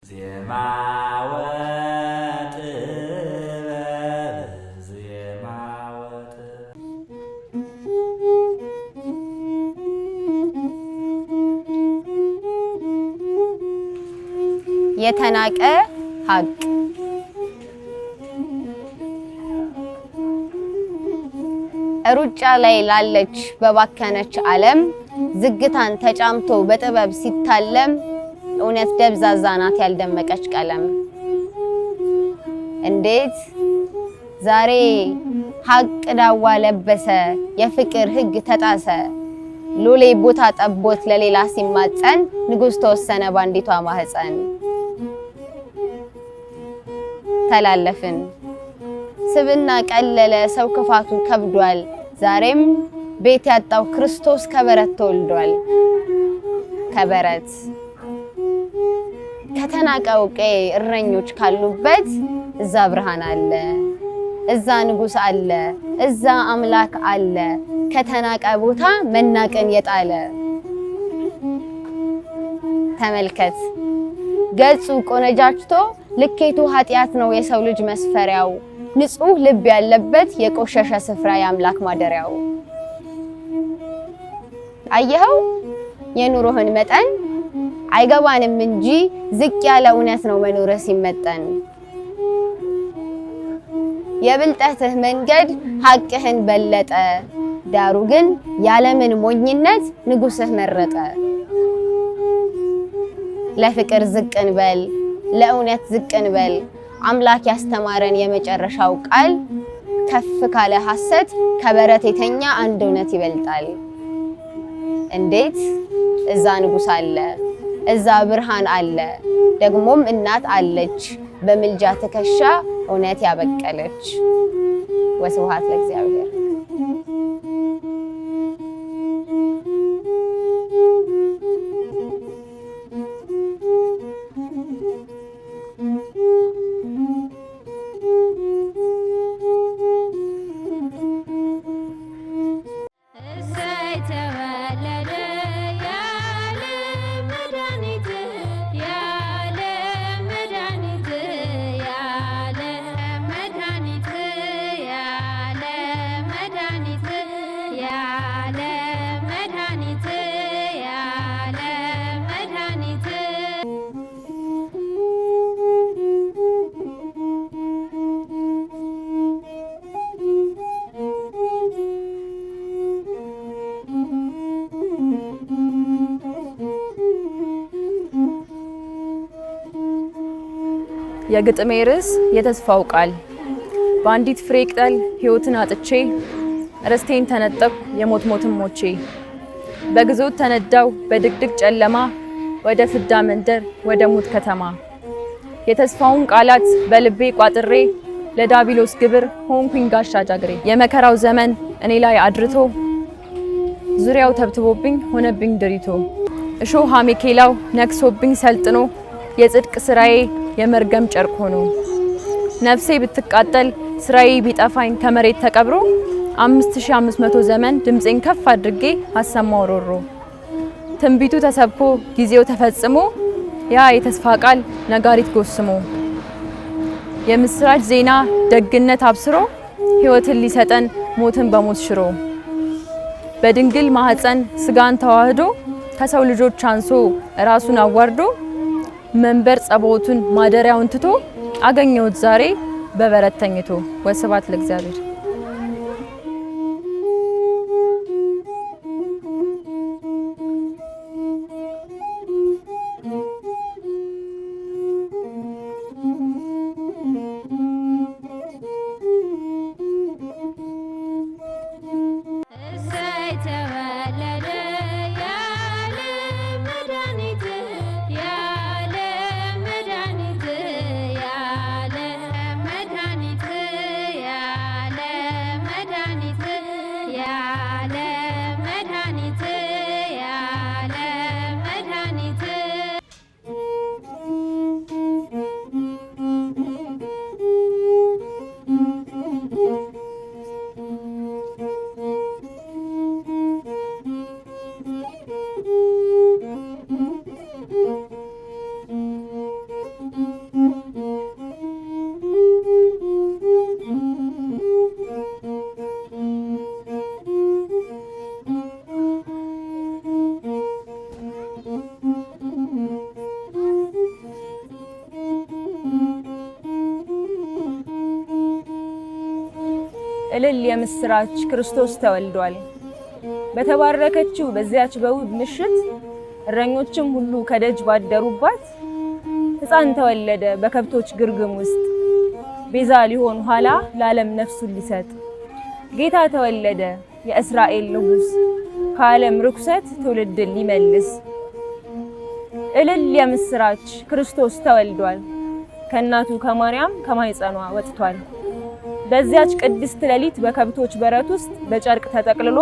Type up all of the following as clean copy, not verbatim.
ዜማ ወጥበብ ዜማ ወጥበብ የተናቀ ሀቅ ሩጫ ላይ ላለች በባከነች ዓለም ዝግታን ተጫምቶ በጥበብ ሲታለም እውነት ደብዛዛ ናት ያልደመቀች ቀለም። እንዴት ዛሬ ሀቅ ዳዋ ለበሰ የፍቅር ሕግ ተጣሰ ሎሌ ቦታ ጠቦት ለሌላ ሲማጸን ንጉሥ ተወሰነ ባንዲቷ ማህፀን። ተላለፍን ስብና ቀለለ ሰው ክፋቱ ከብዷል ዛሬም ቤት ያጣው ክርስቶስ ከበረት ተወልዷል። ከበረት ከተናቀው ቀይ እረኞች ካሉበት እዛ ብርሃን አለ እዛ ንጉሥ አለ እዛ አምላክ አለ ከተናቀ ቦታ መናቀን የጣለ። ተመልከት ገጹ ቆነጃጅቶ ልኬቱ ኃጢያት ነው የሰው ልጅ መስፈሪያው ንጹህ ልብ ያለበት የቆሸሸ ስፍራ የአምላክ ማደሪያው። አየኸው የኑሮህን መጠን አይገባንም እንጂ ዝቅ ያለ እውነት ነው መኖርህ ሲመጠን። የብልጠትህ መንገድ ሐቅህን በለጠ ዳሩ ግን ያለምን ሞኝነት ንጉሥህ መረጠ። ለፍቅር ዝቅን በል ለእውነት ዝቅን በል አምላክ ያስተማረን የመጨረሻው ቃል ከፍ ካለ ሐሰት ከበረት የተኛ አንድ እውነት ይበልጣል። እንዴት እዛ ንጉሥ አለ እዛ ብርሃን አለ ደግሞም እናት አለች በምልጃ ትከሻ እውነት ያበቀለች። ወስብሐት ለእግዚአብሔር። የግጥሜ ርዕስ የተስፋው ቃል። በአንዲት ፍሬ ቅጠል ሕይወትን አጥቼ ርስቴን ተነጠቅኩ የሞት ሞትም ሞቼ በግዞት ተነዳው በድቅድቅ ጨለማ ወደ ፍዳ መንደር ወደ ሙት ከተማ። የተስፋውን ቃላት በልቤ ቋጥሬ ለዳቢሎስ ግብር ሆንኩኝ ጋሻ ጃግሬ። የመከራው ዘመን እኔ ላይ አድርቶ ዙሪያው ተብትቦብኝ ሆነብኝ ድሪቶ። እሾህ አሜኬላው ነክሶብኝ ሰልጥኖ የጽድቅ ስራዬ የመርገም ጨርቅ ሆኖ። ነፍሴ ብትቃጠል ስራዬ ቢጠፋኝ ከመሬት ተቀብሮ 5500 ዘመን ድምጼን ከፍ አድርጌ አሰማው ሮሮ። ትንቢቱ ተሰብኮ ጊዜው ተፈጽሞ ያ የተስፋ ቃል ነጋሪት ጎስሞ የምስራች ዜና ደግነት አብስሮ ሕይወትን ሊሰጠን ሞትን በሞት ሽሮ። በድንግል ማህፀን ስጋን ተዋህዶ ከሰው ልጆች አንሶ ራሱን አዋርዶ መንበር ጸባዖቱን ማደሪያውን ትቶ አገኘሁት ዛሬ በበረት ተኝቶ። ወስብሐት ለእግዚአብሔር። ያለ እልል የምስራች ክርስቶስ ተወልዷል። በተባረከችው በዚያች በውብ ምሽት እረኞችም ሁሉ ከደጅ ባደሩባት ሕፃን ተወለደ በከብቶች ግርግም ውስጥ ቤዛ ሊሆን ኋላ ለዓለም ነፍሱን ሊሰጥ ጌታ ተወለደ የእስራኤል ንጉሥ ከዓለም ርኩሰት ትውልድን ሊመልስ። እልል የምስራች ክርስቶስ ተወልዷል ከእናቱ ከማርያም ከማኅፀኗ ወጥቷል። በዚያች ቅድስት ሌሊት በከብቶች በረት ውስጥ በጨርቅ ተጠቅልሎ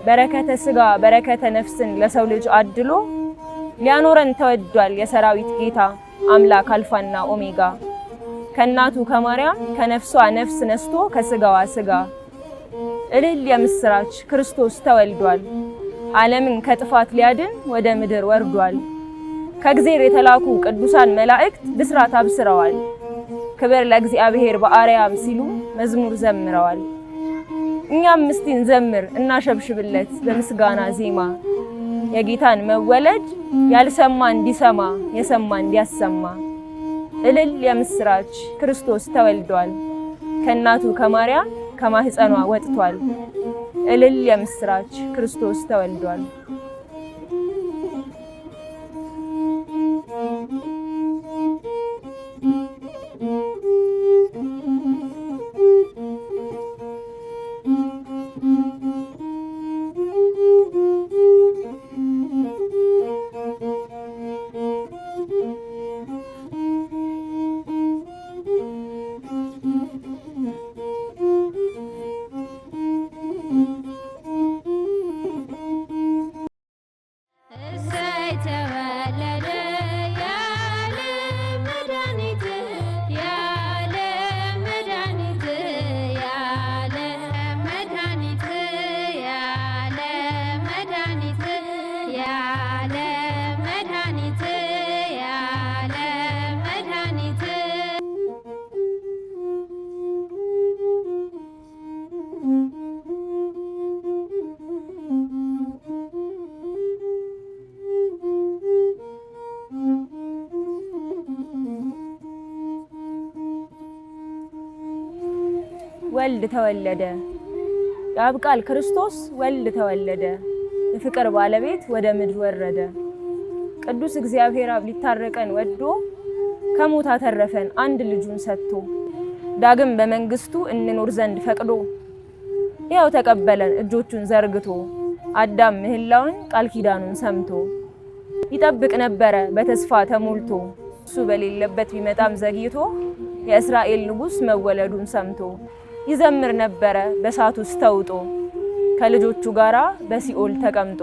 በረከተ ሥጋ በረከተ ነፍስን ለሰው ልጅ አድሎ ሊያኖረን ተወዷል የሰራዊት ጌታ አምላክ አልፋና ኦሜጋ። ከእናቱ ከማርያም ከነፍሷ ነፍስ ነስቶ ከሥጋዋ ሥጋ እልል የምስራች ክርስቶስ ተወልዷል። ዓለምን ከጥፋት ሊያድን ወደ ምድር ወርዷል። ከእግዚአብሔር የተላኩ ቅዱሳን መላእክት ብስራት አብስረዋል። ክብር ለእግዚአብሔር በአርያም ሲሉ መዝሙር ዘምረዋል። እኛም እስቲ እንዘምር እናሸብሽብለት በምስጋና ዜማ የጌታን መወለድ ያልሰማ እንዲሰማ የሰማ እንዲያሰማ። እልል የምስራች ክርስቶስ ተወልዷል ከእናቱ ከማርያም ከማኅፀኗ ወጥቷል። እልል የምስራች ክርስቶስ ተወልዷል። ወልድ ተወለደ የአብ ቃል ክርስቶስ ወልድ ተወለደ የፍቅር ባለቤት ወደ ምድር ወረደ። ቅዱስ እግዚአብሔር አብ ሊታረቀን ወዶ ከሞት አተረፈን አንድ ልጁን ሰጥቶ ዳግም በመንግስቱ እንኖር ዘንድ ፈቅዶ ያው ተቀበለን እጆቹን ዘርግቶ አዳም ምህላውን ቃል ኪዳኑን ሰምቶ ይጠብቅ ነበረ በተስፋ ተሞልቶ እሱ በሌለበት ቢመጣም ዘግይቶ የእስራኤል ንጉሥ መወለዱን ሰምቶ ይዘምር ነበረ በእሳት ውስጥ ተውጦ ከልጆቹ ጋራ በሲኦል ተቀምጦ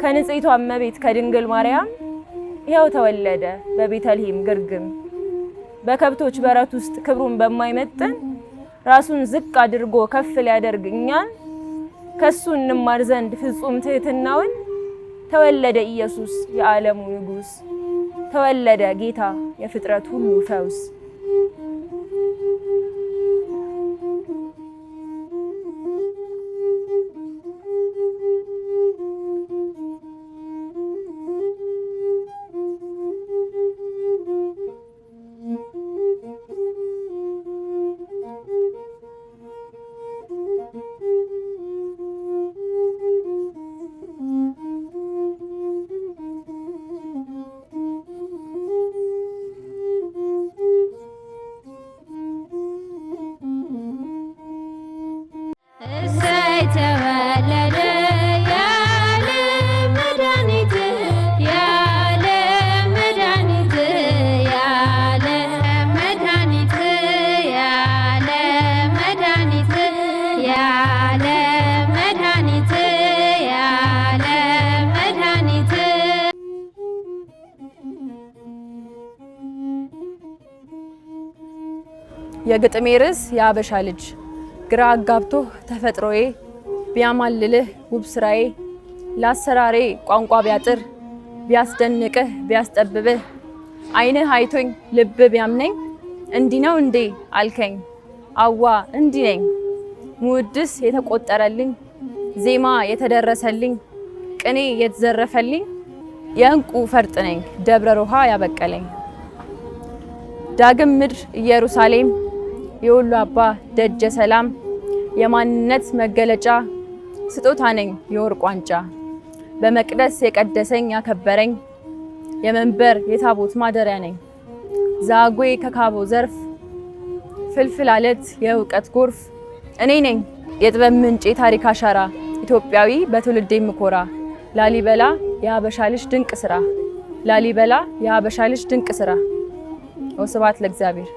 ከንጽሕቷ እመቤት ከድንግል ማርያም ይኸው ተወለደ በቤተልሔም ግርግም። በከብቶች በረት ውስጥ ክብሩን በማይመጥን ራሱን ዝቅ አድርጎ ከፍ ሊያደርግ እኛን ከሱ እንማር ዘንድ ፍጹም ትሕትናውን ተወለደ ኢየሱስ የዓለሙ ንጉሥ ተወለደ ጌታ የፍጥረት ሁሉ ፈውስ። የግጥሜ ርዕስ የአበሻ ልጅ ግራ አጋብቶ ተፈጥሮዬ ቢያማልልህ ውብ ስራዬ ለአሰራሬ ቋንቋ ቢያጥር ቢያስደንቅህ ቢያስጠብብህ ዓይንህ አይቶኝ ልብ ቢያምነኝ እንዲህ ነው እንዴ አልከኝ አዋ እንዲህ ነኝ ሙድስ የተቆጠረልኝ ዜማ የተደረሰልኝ ቅኔ የተዘረፈልኝ የእንቁ ፈርጥ ነኝ ደብረ ሮሃ ያበቀለኝ ዳግም ምድር ኢየሩሳሌም የሁሉ አባ ደጀ ሰላም የማንነት መገለጫ ስጦታ ነኝ የወርቅ ዋንጫ በመቅደስ የቀደሰኝ ያከበረኝ የመንበር የታቦት ማደሪያ ነኝ ዛጉዌ ከካቦ ዘርፍ ፍልፍል አለት የእውቀት ጎርፍ እኔ ነኝ የጥበብ ምንጭ የታሪክ አሻራ ኢትዮጵያዊ በትውልዴ የምኮራ ላሊበላ የሀበሻ ልጅ ድንቅ ስራ ላሊበላ የሀበሻ ልጅ ድንቅ ስራ። ወስብሐት ለእግዚአብሔር።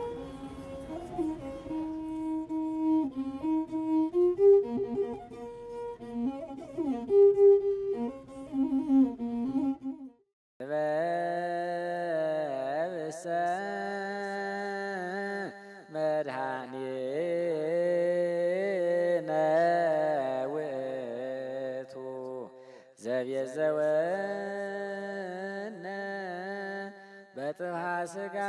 መድኃኒነ ውእቱ ዘቤዘወነ በጥብሐ ሥጋሁ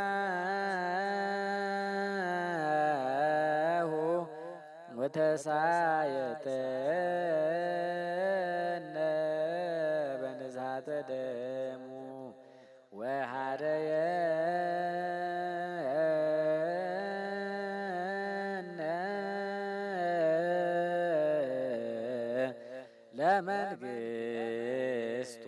ወተሳየጠነ በንዝሐተ ደሙ ወሃደየ ለመንግሥቱ